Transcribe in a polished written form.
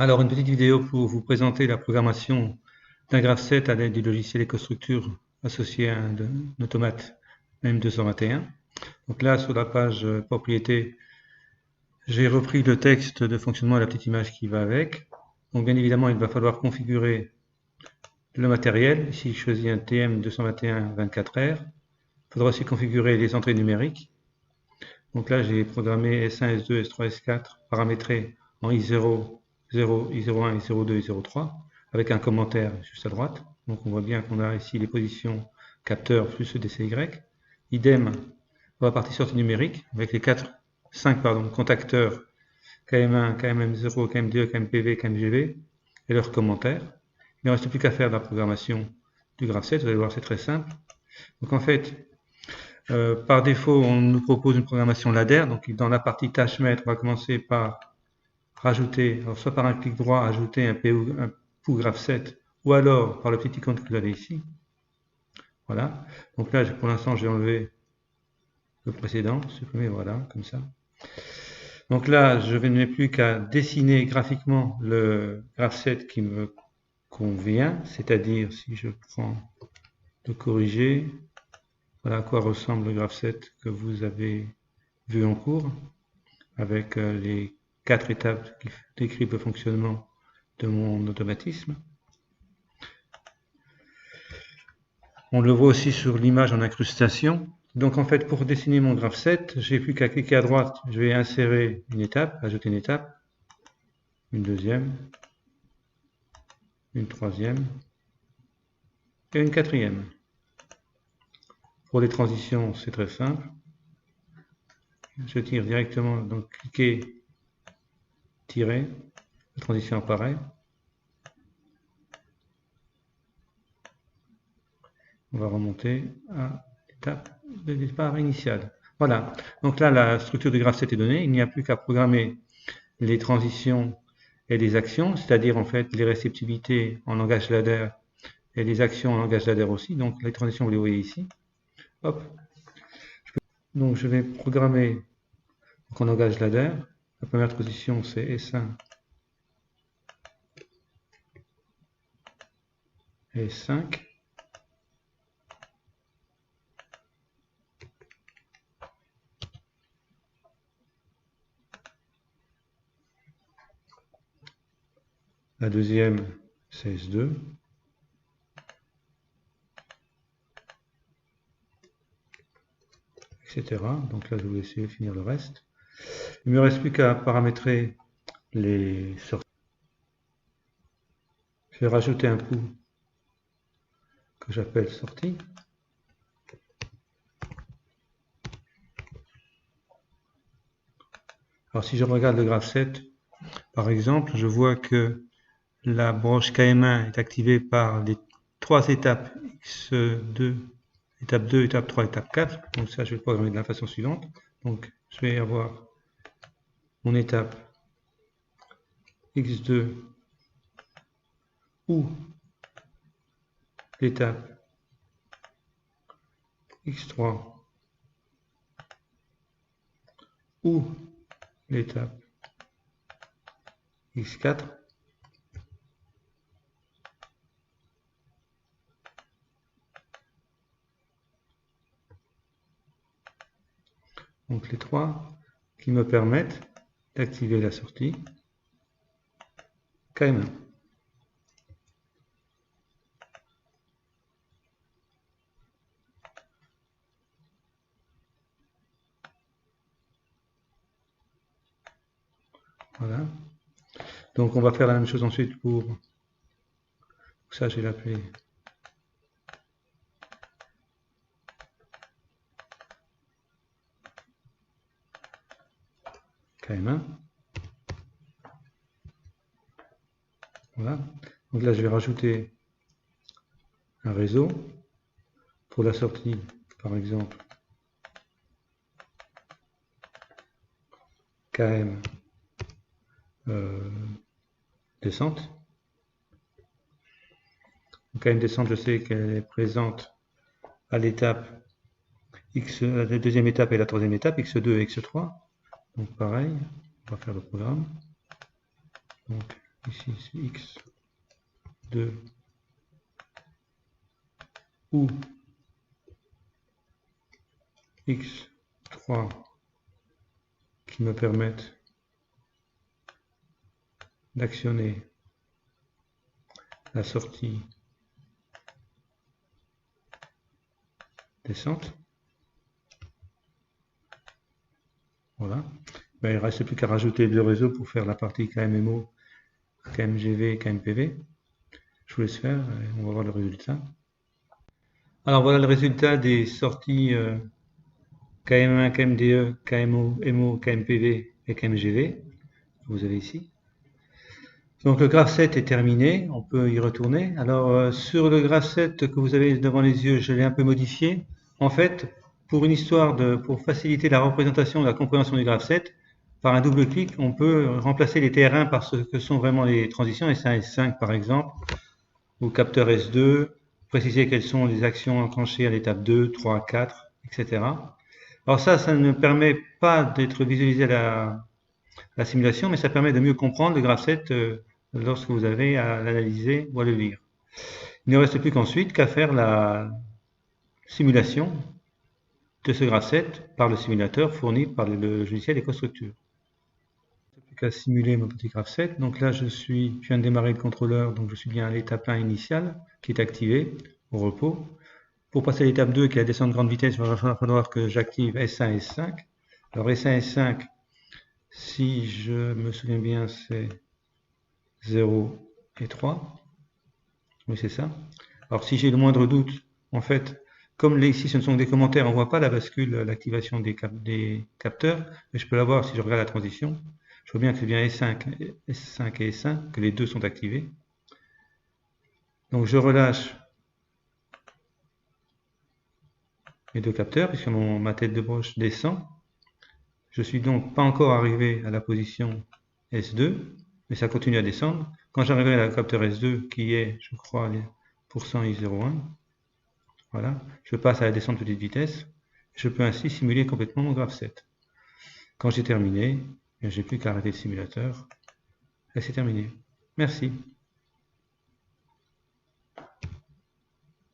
Alors, une petite vidéo pour vous présenter la programmation d'un graph7 à l'aide du logiciel EcoStructure associé à un automate M221. Donc là, sur la page propriété, j'ai repris le texte de fonctionnement et la petite image qui va avec. Donc bien évidemment, il va falloir configurer le matériel. Ici, je choisis un TM221 24R. Il faudra aussi configurer les entrées numériques. Donc là, j'ai programmé S1, S2, S3, S4 paramétrés en I0, 0, I01, I02, I03 avec un commentaire juste à droite. Donc on voit bien qu'on a ici les positions capteurs plus DCY. Idem pour la partie sortie numérique avec les 5 contacteurs KM1, KMM0, KM2, KMPV, KMGV et leurs commentaires. Il ne reste plus qu'à faire la programmation du graph7. Vous allez voir, c'est très simple. Donc en fait, par défaut, on nous propose une programmation ladder. Donc dans la partie tâche maître, on va commencer par rajouter, alors soit par un clic droit, ajouter un POU graph7, ou alors par le petit icône que vous avez ici. Voilà. Donc là, pour l'instant, j'ai enlevé le précédent, supprimer, voilà, comme ça. Donc là, je n'ai plus qu'à dessiner graphiquement le graph7 qui me convient, c'est-à-dire si je prends de corriger, voilà à quoi ressemble le graph7 que vous avez vu en cours, avec les 4 étapes qui décrivent le fonctionnement de mon automatisme. On le voit aussi sur l'image en incrustation. Donc en fait, pour dessiner mon graph7, j'ai plus qu'à cliquer à droite, je vais insérer une étape, ajouter une étape, une deuxième, une troisième et une quatrième. Pour les transitions, c'est très simple. Je tire directement, donc cliquez, tirer, la transition apparaît. On va remonter à l'étape de départ initiale. Voilà, donc là la structure du graph7 est donnée, il n'y a plus qu'à programmer les transitions et les actions, c'est-à-dire en fait les réceptivités en langage ladder et les actions en langage ladder aussi. Donc les transitions, vous les voyez ici. Hop. Donc je vais programmer en langage ladder. La première position c'est S1 et S5. La deuxième c'est S2. Etc. Donc là, je vais vous laisser finir le reste. Il ne me reste plus qu'à paramétrer les sorties. Je vais rajouter un coup que j'appelle sortie. Alors si je regarde le graph7, par exemple, je vois que la broche KM1 est activée par les 3 étapes X2, étape 2, étape 3, étape 4. Donc ça, je vais le programmer de la façon suivante. Donc je vais avoir mon étape X2 ou l'étape X3 ou l'étape X4. Donc les 3 qui me permettent d'activer la sortie KM1. Voilà. Donc on va faire la même chose ensuite pour ça, je vais l'appeler KM1. Voilà. Donc là, je vais rajouter un réseau pour la sortie, par exemple, KM descente. Donc, KM descente, je sais qu'elle est présente à l'étape X, la deuxième étape et la troisième étape, X2 et X3. Donc pareil, on va faire le programme. Donc ici c'est x2 ou x3 qui me permettent d'actionner la sortie descente. Voilà. Ben, il ne reste plus qu'à rajouter deux réseaux pour faire la partie KMMO, KMGV, KMPV. Je vous laisse faire et on va voir le résultat. Alors voilà le résultat des sorties KM1, KMDE, KMO, MO, KMPV et KMGV que vous avez ici. Donc le graphe 7 est terminé, on peut y retourner. Alors sur le graphe 7 que vous avez devant les yeux, je l'ai un peu modifié. En fait, pour faciliter la représentation, la compréhension du graphe 7, par un double clic, on peut remplacer les TR1 par ce que sont vraiment les transitions, S1, S5 par exemple, ou capteur S2, préciser quelles sont les actions enclenchées à l'étape 2, 3, 4, etc. Alors ça ne permet pas d'être visualisé à la simulation, mais ça permet de mieux comprendre le graphe 7 lorsque vous avez à l'analyser ou à le lire. Il ne reste plus qu'ensuite qu'à faire la simulation de ce graphe 7 par le simulateur fourni par le logiciel EcoStructure. Il ne reste plus qu'à simuler mon petit graphe 7. Donc là, je viens de démarrer le contrôleur, donc je suis bien à l'étape 1 initiale qui est activée au repos. Pour passer à l'étape 2 qui est la descente grande vitesse, il va falloir que j'active S1 et S5. Alors S1 et S5, si je me souviens bien, c'est 0 et 3. Oui, c'est ça. Alors si j'ai le moindre doute, en fait, comme ici ce ne sont que des commentaires, on ne voit pas la bascule, l'activation des capteurs, mais je peux la voir si je regarde la transition. Je vois bien que c'est bien S5 et S1, que les deux sont activés. Donc je relâche mes deux capteurs, puisque ma tête de broche descend. Je suis donc pas encore arrivé à la position S2, mais ça continue à descendre. Quand j'arriverai à la capteur S2, qui est, je crois, %I01, voilà, je passe à la descente petite vitesse. Je peux ainsi simuler complètement mon graphe 7. Quand j'ai terminé, j'ai plus qu'à arrêter le simulateur et c'est terminé. Merci.